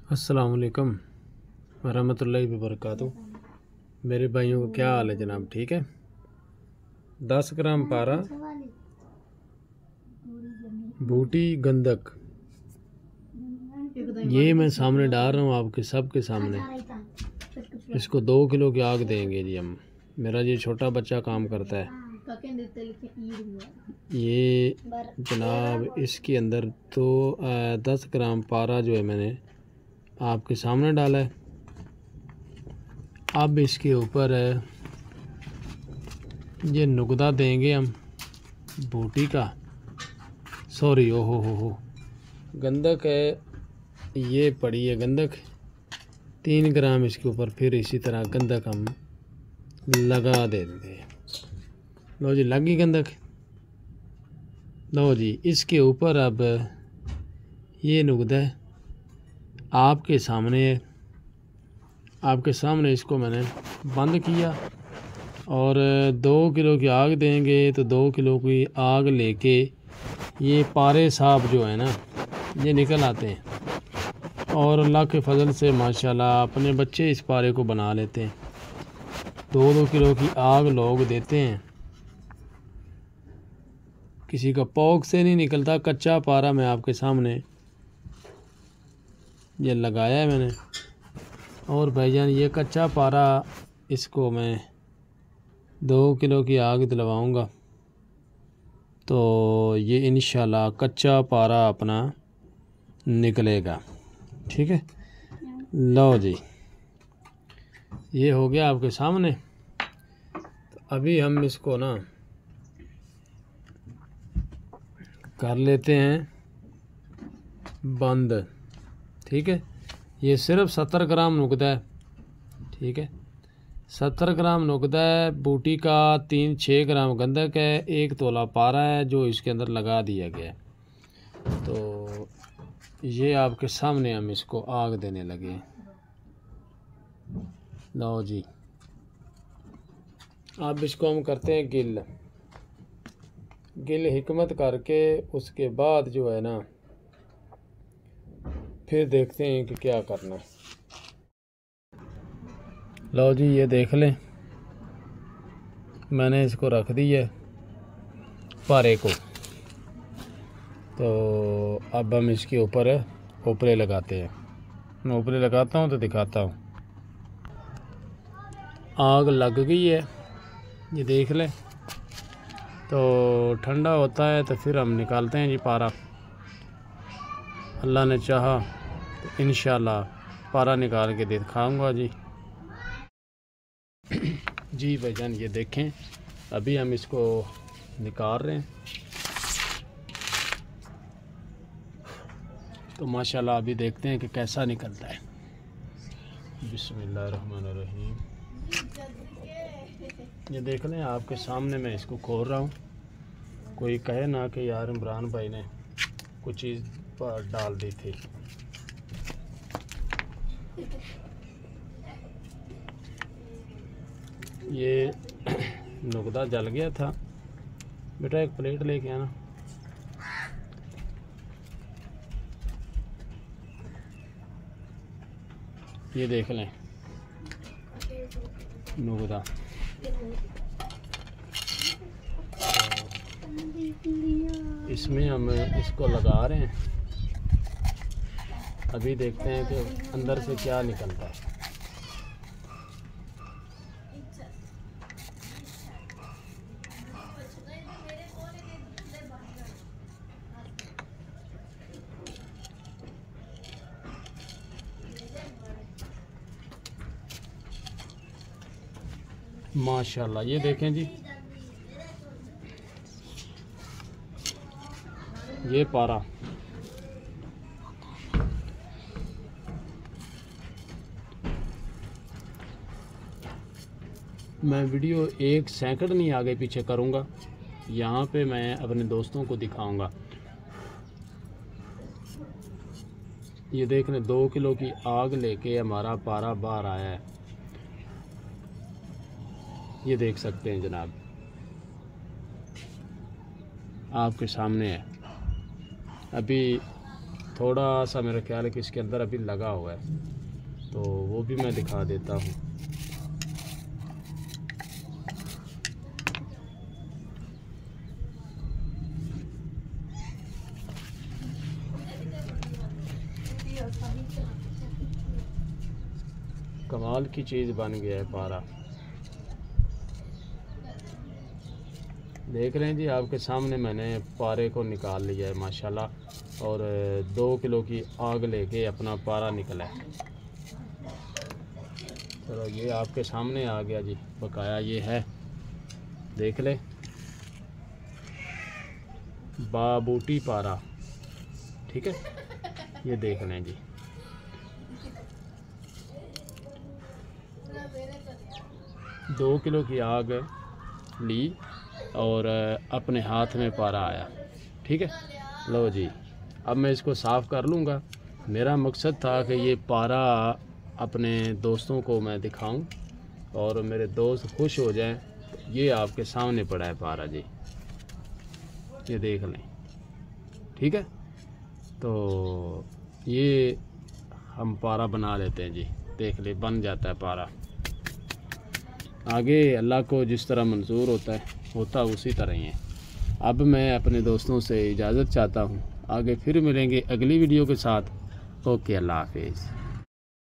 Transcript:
अस्सलाम वालेकुम वरहमतुल्लाहि वबरकातुहू। मेरे भाइयों को क्या हाल है जनाब? ठीक है। 10 ग्राम पारा, बूटी, गंधक, ये मैं सामने डाल रहा हूँ आपके सबके सामने। इसको 2 किलो की आग देंगे जी हम। मेरा ये छोटा बच्चा काम करता है। ये जनाब इसके अंदर तो 10 ग्राम पारा जो है मैंने आपके सामने डाला है। अब इसके ऊपर ये नुकदा देंगे हम बूटी का, सॉरी हो गंधक है, ये पड़ी है गंधक 3 ग्राम इसके ऊपर। फिर इसी तरह गंधक हम लगा देंगे। लो जी, लगी गंधक। लो जी, इसके ऊपर अब ये नुकदा है आपके सामने है। आपके सामने इसको मैंने बंद किया और 2 किलो की आग देंगे तो 2 किलो की आग लेके ये पारे साहब जो है ना ये निकल आते हैं और अल्लाह के फजल से माशाल्लाह अपने बच्चे इस पारे को बना लेते हैं। 2-2 किलो की आग लोग देते हैं, किसी का पौक से नहीं निकलता। कच्चा पारा मैं आपके सामने ये लगाया है मैंने। और भाईजान ये कच्चा पारा इसको मैं 2 किलो की आग दिलवाऊंगा तो ये इंशाल्लाह कच्चा पारा अपना निकलेगा। ठीक है। लो जी, ये हो गया आपके सामने। तो अभी हम इसको ना कर लेते हैं बंद। ठीक है। ये सिर्फ 70 ग्राम नुकदा है। ठीक है, 70 ग्राम नुकदा है बूटी का, 3-6 ग्राम गंधक है, 1 तोला पारा है जो इसके अंदर लगा दिया गया है। तो ये आपके सामने हम इसको आग देने लगे। लो जी, अब इसको हम करते हैं गिल हिकमत करके। उसके बाद जो है ना फिर देखते हैं कि क्या करना है। लो जी, ये देख लें, मैंने इसको रख दिया है पारे को। तो अब हम इसके ऊपर ऊपरे लगाते हैं। मैं ऊपरे लगाता हूँ तो दिखाता हूँ। आग लग गई है, ये देख लें। तो ठंडा होता है तो फिर हम निकालते हैं जी पारा। अल्लाह ने चाहा तो इंशाल्लाह पारा निकाल के दिखाऊंगा जी। जी भाईजान, ये देखें, अभी हम इसको निकाल रहे हैं। तो माशाल्लाह अभी देखते हैं कि कैसा निकलता है। बिस्मिल्लाहिर्रहमानिर्रहीम। ये देख लें, आपके सामने मैं इसको खोल रहा हूँ। कोई कहे ना कि यार इमरान भाई ने कुछ चीज़ पर डाल दी थी। ये नुकदा जल गया था। बेटा एक प्लेट लेके आना। ये देख लें नुकदा। इसमें हम इसको लगा रहे हैं। अभी देखते हैं कि अंदर से क्या निकलता है। माशाल्लाह, ये देखें जी, ये पारा मैं वीडियो 1 सेकंड नहीं आगे पीछे करूँगा। यहाँ पे मैं अपने दोस्तों को दिखाऊंगा। ये देख लें, 2 किलो की आग लेके हमारा पारा बाहर आया है। ये देख सकते हैं जनाब, आपके सामने है। अभी थोड़ा सा मेरा ख्याल है कि इसके अंदर अभी लगा हुआ है, तो वो भी मैं दिखा देता हूँ। कमाल की चीज़ बन गया है पारा। देख रहे हैं जी, आपके सामने मैंने पारे को निकाल लिया है माशाल्लाह, और 2 किलो की आग लेके अपना पारा निकला है। चलो ये आपके सामने आ गया जी, बकाया ये है, देख ले, बाबूटी पारा। ठीक है, ये देख लें जी। दो किलो की आग ली और अपने हाथ में पारा आया। ठीक है, लो जी, अब मैं इसको साफ़ कर लूँगा। मेरा मकसद था कि ये पारा अपने दोस्तों को मैं दिखाऊं और मेरे दोस्त खुश हो जाएं। ये आपके सामने पड़ा है पारा जी, ये देख लें। ठीक है, तो ये हम पारा बना लेते हैं जी, देख ले, बन जाता है पारा। आगे अल्लाह को जिस तरह मंजूर होता उसी तरह ही है। अब मैं अपने दोस्तों से इजाज़त चाहता हूँ, आगे फिर मिलेंगे अगली वीडियो के साथ। ओके, अल्लाह हाफिज़।